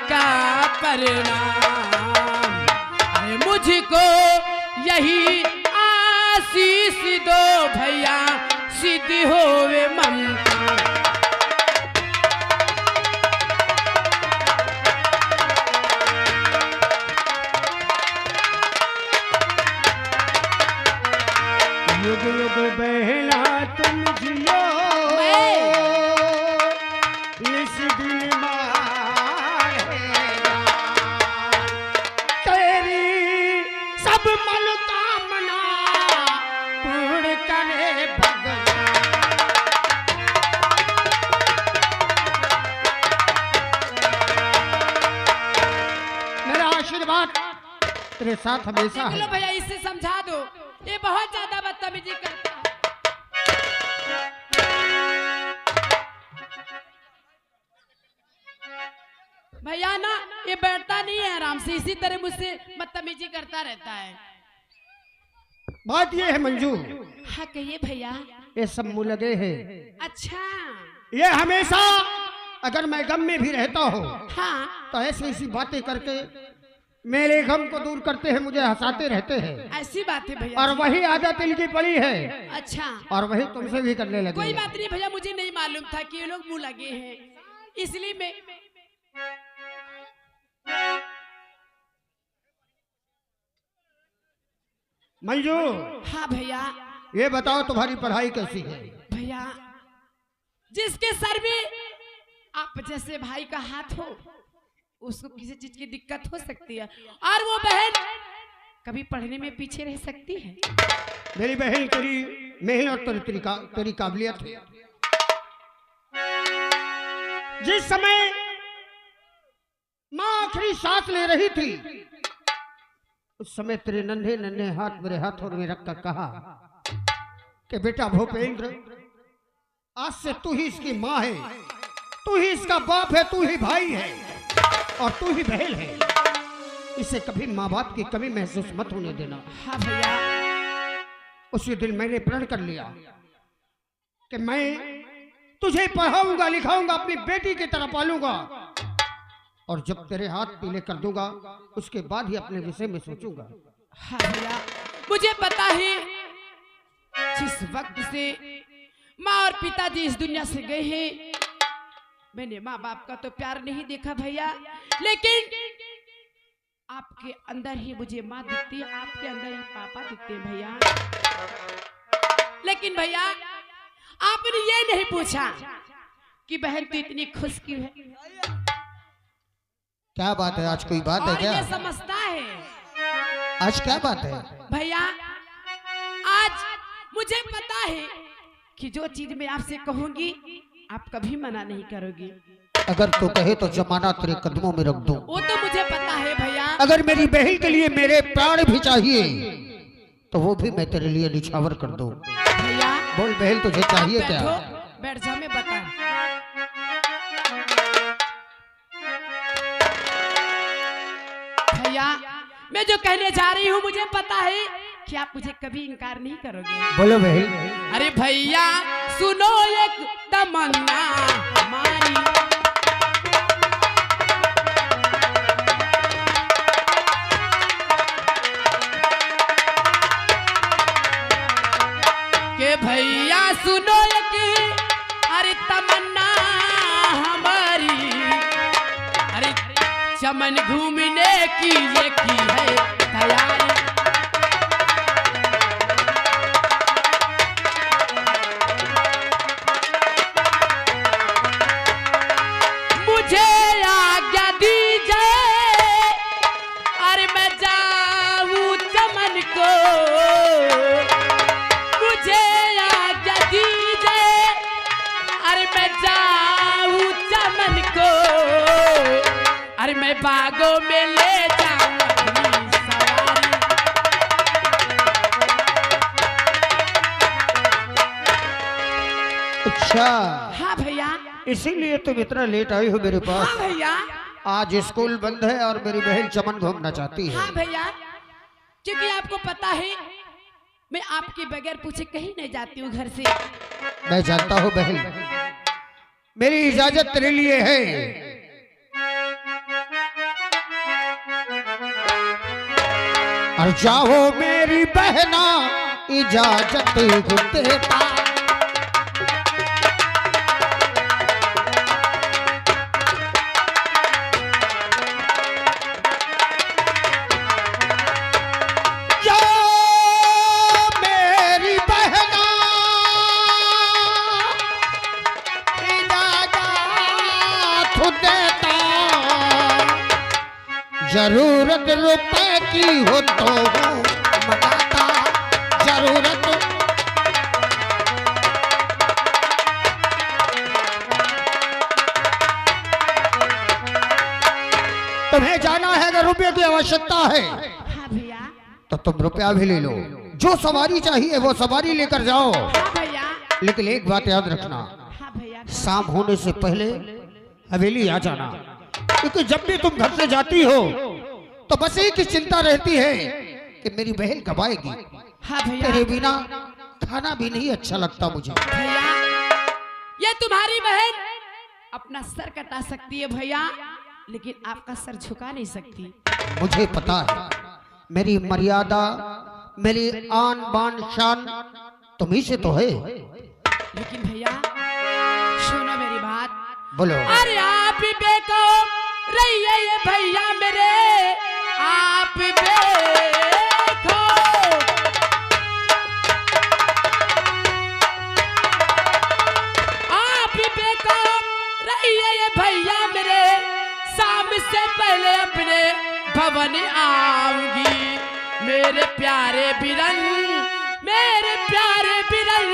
का परिणाम। अरे मुझको यही आशीष दो भैया, सिद्धि होवे ममता। युग युग बहना तुम जियो, निस दिन मारेगा। तेरी सब मनोकामना पूर्ण करे भगवान। मेरा आशीर्वाद तेरे साथ हमेशा है। चलो भैया इससे समझा दो, ये बहुत ज्यादा बदतमीजी करता है। भैया ना ये बैठता नहीं है आराम से, इसी तरह मुझसे बदतमीजी करता रहता है। बात ये है मंजू, हाँ कहिए भैया। ये सब मुँह लगे है। अच्छा ये हमेशा अगर मैं गम में भी रहता हूँ हाँ, तो ऐसी ऐसी बातें करके मेरे गम को दूर करते हैं, मुझे हंसाते रहते हैं। ऐसी बात है भैया। और वही आदत इनकी पड़ी है। अच्छा और वही तुमसे भी करने लगे। कोई बात नहीं भैया, मुझे नहीं मालूम था कि ये लोग मुंह लगे हैं, इसलिए मैं मंजू हाँ भैया। ये बताओ तुम्हारी पढ़ाई कैसी है? भैया जिसके सर में आप जैसे भाई का हाथ हो उसको किसी चीज की दिक्कत हो सकती है, और वो बहन कभी पढ़ने में पीछे रह सकती है। मेरी बहन तेरी मेहनत और तेरी काबिलियत है। जिस समय माँ आखिरी सांस ले रही थी उस समय तेरे नन्हे नन्हे हाथ मेरे हाथों में रखकर कहा कि बेटा भूपेंद्र, आज से तू ही इसकी माँ है, तू ही इसका बाप है, तू ही भाई है और तू ही बहन है। इसे कभी माँ बाप की कमी महसूस मत होने देना। हाँ भैया। उसी दिन मैंने प्रण कर लिया कि मैं तुझे पढ़ाऊंगा लिखाऊंगा, अपनी बेटी की तरह पालूंगा, और जब तेरे हाथ पीले कर दूंगा उसके बाद ही अपने विषय में सोचूंगा। हाँ भैया, मुझे पता है जिस वक्त से माँ और पिताजी इस दुनिया से गए हैं मैंने माँ बाप का तो प्यार नहीं देखा भैया, लेकिन आपके अंदर ही मुझे माँ दिखती है, आपके अंदर ही पापा दिखते हैं भैया। लेकिन भैया आपने ये नहीं पूछा कि बहन तू इतनी खुश क्यों है। क्या बात है? आज कोई बात है क्या? ये समझता है आज क्या बात है? भैया आज मुझे पता है कि जो चीज मैं आपसे कहूंगी आप कभी मना नहीं करोगी। अगर तू कहे तो जमाना तेरे कदमों में रख दूं। वो तो मुझे पता है भैया। अगर मेरी बहन के लिए मेरे प्राण भी चाहिए तो वो भी मैं तेरे लिए निछावर कर दूं। भैया बोल बहन तुझे चाहिए क्या? बैठ जा, मैं बता। भैया मैं जो कहने जा रही हूँ मुझे पता है कि आप मुझे कभी इनकार नहीं करोगे। बोलो बहन। अरे भैया सुनो एक तमन्ना हमारी, के भैया सुनो एक अरे तमन्ना हमारी, अरे चमन घूमने की ये की है तैयारी। मुझे आज्ञा दीजिए अरे मैं जाऊं चमन को, मुझे आज्ञा दीजिए अरे मैं जाऊं चमन को, अरे मैं बागों में ले जाऊं अपनी सवारी। अच्छा हाँ भैया। इसीलिए तुम इतना लेट आई हो मेरे पास। हाँ भैया। आज स्कूल बंद है और मेरी बहन चमन घूमना चाहती है। हाँ भैया, क्योंकि आपको पता है मैं आपके बगैर पूछे कहीं नहीं जाती हूँ घर से। मैं जानता हूँ बहन, मेरी इजाजत तेरे लिए है और जाओ मेरी बहना इजाजत देता। जरूरत रुपए की हो तो मनाता, जरूरत तुम्हें जाना है, अगर रुपये की आवश्यकता है हाँ भैया। तो तुम रुपया भी ले लो, जो सवारी चाहिए वो सवारी लेकर जाओ। हाँ भैया। लेकिन एक बात याद रखना, हाँ भैया। शाम होने से पहले हवेली आ जाना, क्योंकि जब भी तुम घर से जाती हो तो बस एक ही चिंता रहती है कि मेरी बहन कब आएगी। हाँ भैया। तेरे बिना खाना भी नहीं अच्छा लगता मुझे। भैया ये तुम्हारी बहन अपना सर कटा सकती है भैया, लेकिन आपका सर झुका नहीं सकती। मुझे पता है, मेरी मर्यादा, मेरी आन बान शान तुम्ही से तो है। लेकिन भैया सुनो मेरी बात। बोलो। अरे आप बेको रहिए ये भैया मेरे, आप देखो आप देखो रहिए ये भैया मेरे, शाम से पहले अपने भवन आऊंगी। मेरे प्यारे बिरन, मेरे प्यारे बिरन,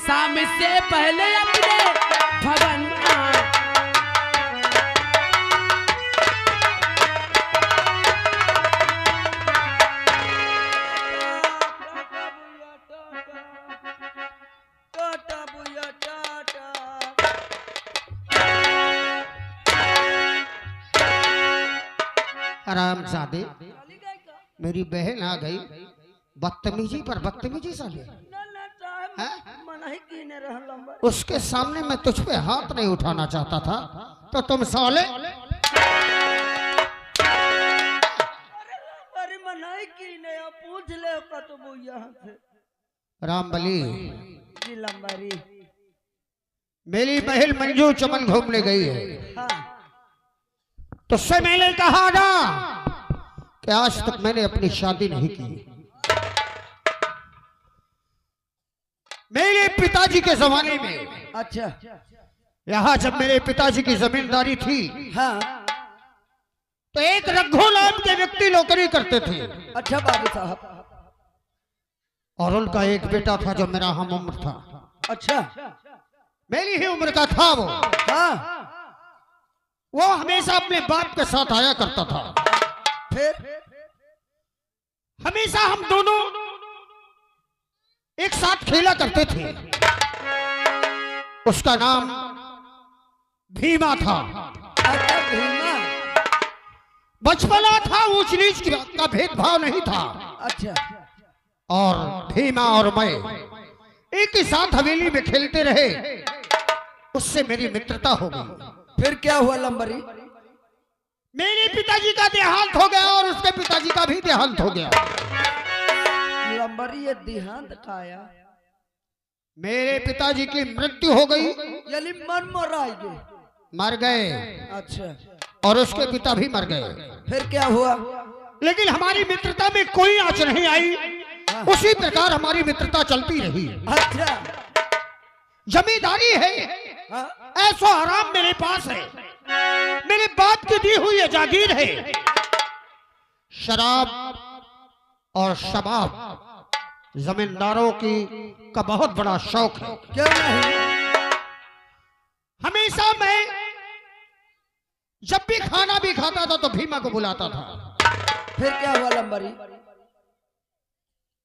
शाम से पहले अपने भवन आरामजादे, मेरी बहन आ गई, बदतमीजी पर बदतमीजी साले। उसके सामने मैं तुझ पे हाथ नहीं उठाना चाहता था, तो तुम साले मनाई की नहीं पूछ ले का तो वो यहाँ से। रामबली जी लंबारी, मेरी बहन मंजू चमन घूमने गई है। हाँ। तो उससे मैंने कहा ना कि आज तक मैंने अपनी शादी नहीं की। मेरे पिताजी के जमाने में, अच्छा। यहाँ जब मेरे पिताजी की जमींदारी थी, हाँ। तो एक रघु नाम के व्यक्ति नौकरी करते थे। अच्छा बाबू साहब। और उनका एक बेटा था जो मेरा हम उम्र था। अच्छा। मेरी ही उम्र का था वो। हाँ। वो हमेशा अपने बाप के साथ आया करता था। फिर हमेशा हम दोनों एक साथ खेला करते थे। उसका नाम भीमा था। अच्छा भीमा। बचपना था, ऊंच नीच का भेदभाव नहीं था। अच्छा। और भीमा और मैं एक ही साथ हवेली में खेलते रहे, उससे मेरी मित्रता हो गई। फिर क्या हुआ लंबरी? मेरे पिताजी का देहांत हो गया और उसके पिताजी का भी देहांत हो गया। लंबरी ये देहांत का आया? मेरे पिताजी की मृत्यु हो गई। यानी मन मराएंगे? मर गए। अच्छा। और उसके पिता भी मर गए। फिर क्या हुआ? लेकिन हमारी मित्रता में कोई आंच नहीं आई। हाँ। उसी प्रकार हमारी मित्रता चलती रही। अच्छा। जमींदारी है, हाँ। ऐसो आराम मेरे पास है, मेरे बाप की दी हुई जागीर है। शराब और शबाब जमींदारों की का बहुत बड़ा शौक है। क्यों नहीं? हमेशा मैं जब भी खाना भी खाता था तो भीमा को बुलाता था। फिर क्या हुआ लंबरी?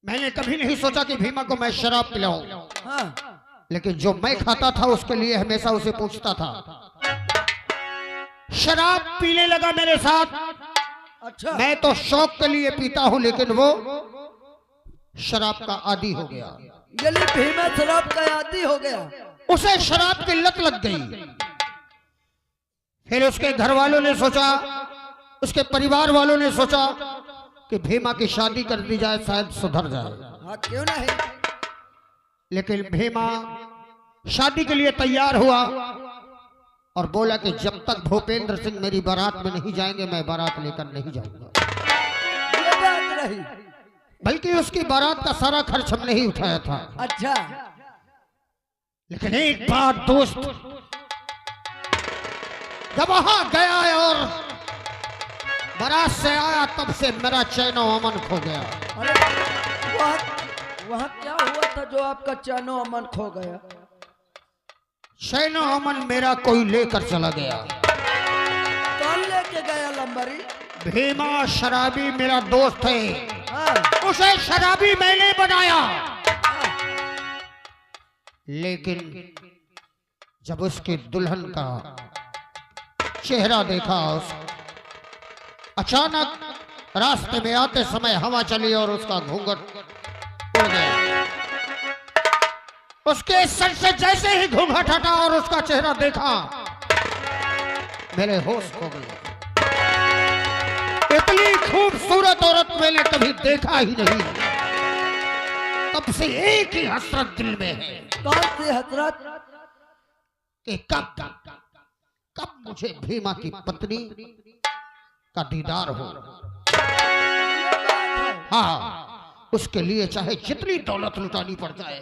मैंने कभी नहीं सोचा कि भीमा को मैं शराब पिलाऊं। हाँ। लेकिन जो मैं खाता था उसके लिए हमेशा उसे पूछता था। शराब पीने लगा मेरे साथ। अच्छा। मैं तो शौक के लिए पीता हूं, लेकिन वो शराब का आदी हो गया। गली भीमा शराब का आदी हो गया। उसे शराब की लत लग गई। फिर उसके घर वालों ने सोचा, उसके परिवार वालों ने सोचा कि भीमा की शादी कर दी जाए, शायद सुधर जाए। हाँ क्यों नहीं। लेकिन भीमा शादी के लिए तैयार हुआ और बोला कि जब तक भूपेंद्र सिंह मेरी बारात में नहीं जाएंगे मैं बारात लेकर नहीं जाऊंगा। ये बात रही। बल्कि उसकी बारात का सारा खर्च हमने ही उठाया था। अच्छा। लेकिन एक बात दोस्त, जब वहां गया और बारात से आया तब से मेरा चैनो अमन खो गया। अरे वहाँ क्या हुआ था जो आपका चैनो अमन खो गया। चैनो अमन मेरा कोई लेकर चला गया। कौन लेके गया लंबरी। भीमा शराबी मेरा दोस्त है। हाँ। उसे शराबी मैंने बनाया। लेकिन जब उसके दुल्हन का चेहरा देखा, अचानक रास्ते में आते समय हवा चली और उसका घूंघट उड़ गया। उसके सर से जैसे ही घूंघट हटा और उसका चेहरा देखा, मेरे होश खो गए। इतनी खूबसूरत औरत मैंने कभी देखा ही नहीं। तब से एक ही हसरत दिल में है। कौन सी हसरत। कि कब मुझे भीमा की पत्नी का दीदार हो। हाँ, उसके लिए चाहे जितनी दौलत लुटानी पड़ जाए।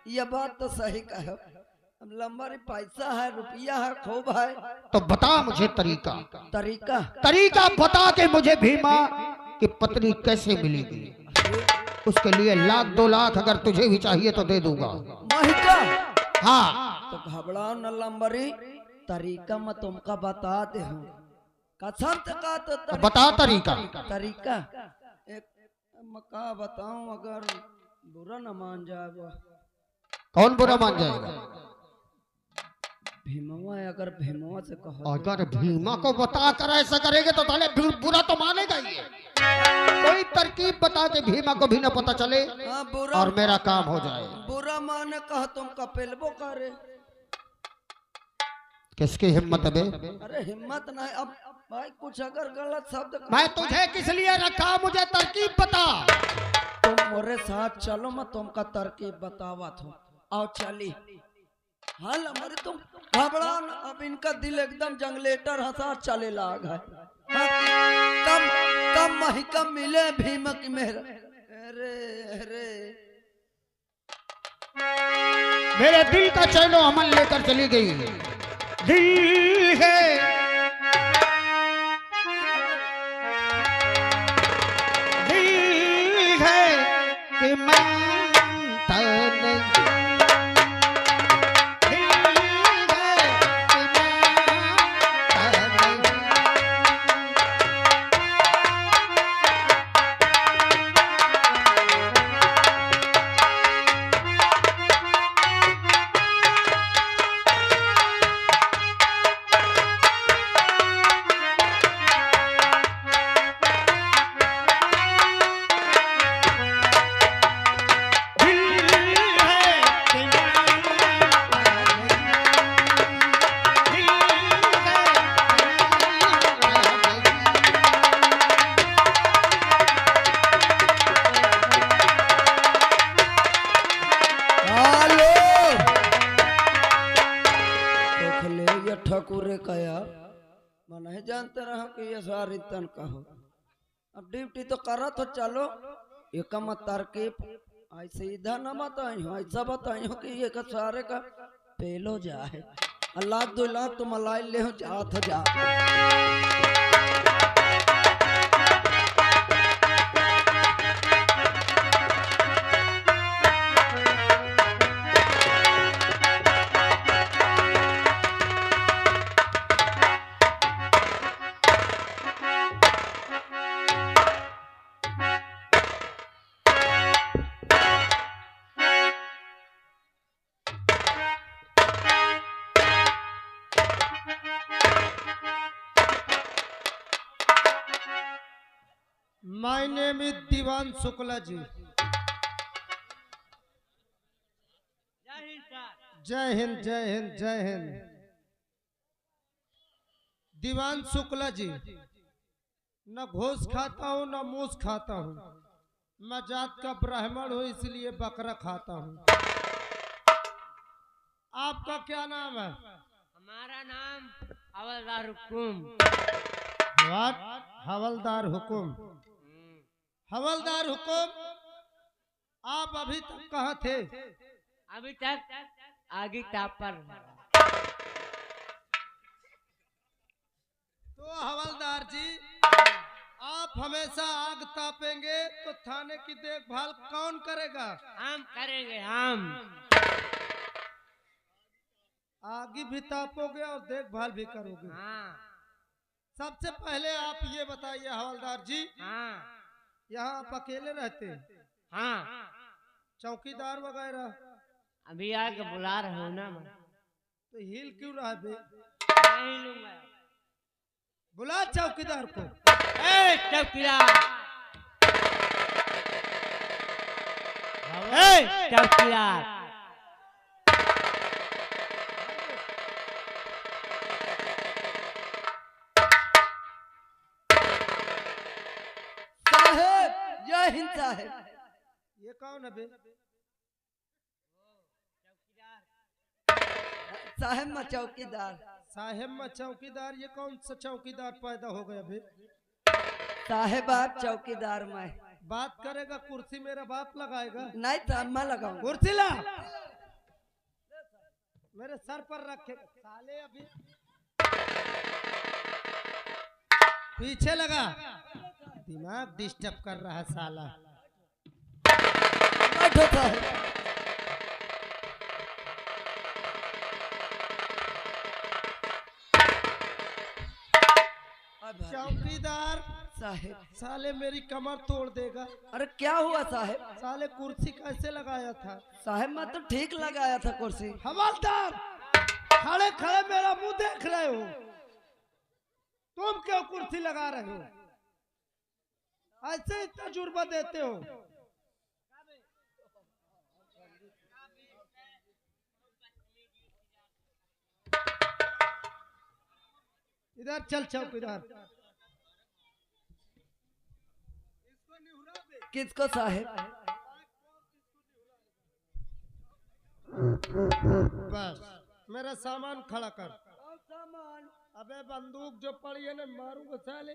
यह बात तो सही कहो। अब लंबरी पैसा है, रुपया है, खूब है। तो बता मुझे तरीका तरीका बता के मुझे भीमा की पत्नी कैसे मिलेगी। उसके लिए 1 2 लाख अगर तुझे भी चाहिए तो दे दूंगा। महिका। हाँ तो घबराओ न लंबरी, तरीका मैं तुमका बताते हूँ। कसम से कहा तो बता तरीका। एक मका बताऊं, अगर बुरा न मान जाए। कौन बुरा मान जाएगा। भीमवा, अगर भीमवा से कहो। अगर भीमा को बता कर ऐसा करेंगे तो ताले बुरा तो मानेगा ही। कोई तरकीब बता के भीमा को भी न पता चले। हाँ, बुरा और मेरा काम हो जाए। बुरा माने कहा तुम कपेलबो करे। किसकी हिम्मत है बे। अरे हिम्मत नहीं। अब भाई कुछ अगर गलत शब्द। मैं तुझे किस लिए रखा, मुझे तरकीब बता। तुम मेरे साथ चलो, मैं तुमका तरकीब बतावा था। आओ चली। हाँ लंबरी, तुम घबरा न। अब इनका दिल एकदम जंगलेटर हंसा चले लाग है। हाँ, कम मही कम मिले भीम की मेहर। अरे अरे मेरे दिल का चैनो अमन लेकर चली गई। दिल है कि मानता नहीं। ठकुरे कया मैं नहीं जानते रहा कि ये सारी तन कहो। अब ड्यूटी तो करा तो चलो। एक मत तरकीब ऐसे इधर न बताई हो, ऐसा बताई हो कि ये का सारे का पेलो जाए। अल्लाह 2 लाख तुम लाई ले हो जात जा। My name is दीवान शुक्ला जी। जय हिंद जय हिंद जय हिंद। दीवान शुक्ला जी, न घोष खाता हूँ न मूस खाता हूँ। मैं जात का ब्राह्मण हूँ इसलिए बकरा खाता हूँ। आपका क्या नाम है? हमारा नाम हवलदार हुकुम। वाट हवलदार हुकुम। हवलदार हुकुम, आप अभी तक कहाँ थे? अभी तक आगे टापर। तो हवलदार जी, आप हमेशा आग तापेंगे तो थाने की देखभाल कौन करेगा? हम करेंगे हम। आगे भी तापोगे और देखभाल भी करोगे। हाँ सबसे पहले आप ये बताइए हवलदार जी, हाँ यहाँ आप अकेले रहते हैं? हाँ। चौकीदार वगैरह? अभी आके बुला रहे हो ना मैं। तो हिल क्यों रहा बे? नहीं लूंगा। बुला चौकीदार को। ए चौकीदार, ए चौकीदार। साहेब, जय हिंद साहेब। ये कौन है बे? साहेब मैं चौकीदार। साहेब में चौकीदार? ये कौन सा चौकीदार पैदा हो गया बे? साहेब आप चौकीदार मैं। बात करेगा कुर्सी मेरा बाप लगाएगा। नहीं तो मैं लगाऊंगा। कुर्सी ला, मेरे सर पर रखे साले। अभी पीछे लगा, दिमाग डिस्टर्ब कर रहा है साला। बैठो साहेब। चौकीदार साहेब, साले मेरी कमर तोड़ देगा। अरे क्या हुआ साहेब? साले कुर्सी कैसे लगाया था? साहेब मैं तो ठीक लगाया था कुर्सी। हवलदार, खड़े खड़े मेरा मुंह देख रहे हो, तुम क्यों कुर्सी लगा रहे हो? ऐसे ही तजुर्बा देते हो? इधर चल चौकीदार। किसको साहेब? बस मेरा सामान खड़ा कर। अबे बंदूक जो पड़ी है ना, मारूंगा साले।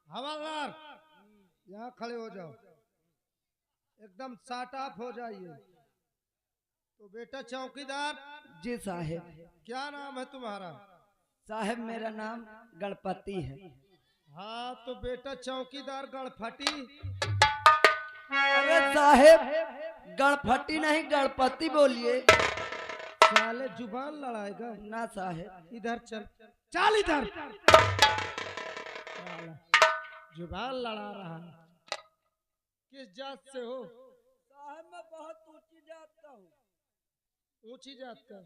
हवलदार, यहाँ खड़े हो जाओ, एकदम साट ऑफ हो जाइए। तो बेटा चौकीदार, जी साहेब। क्या नाम है तुम्हारा? साहेब मेरा नाम गणपति है। हाँ तो बेटा चौकीदार गणपति। अरे साहेब गणपति नहीं गणपति बोलिए। साले जुबान लड़ाएगा ना साहेब। इधर चल, चल इधर। जुबान लड़ा रहा है। किस जात से हो? साहेब मैं बहुत ऊंची जात का हूँ। ऊंची जात का?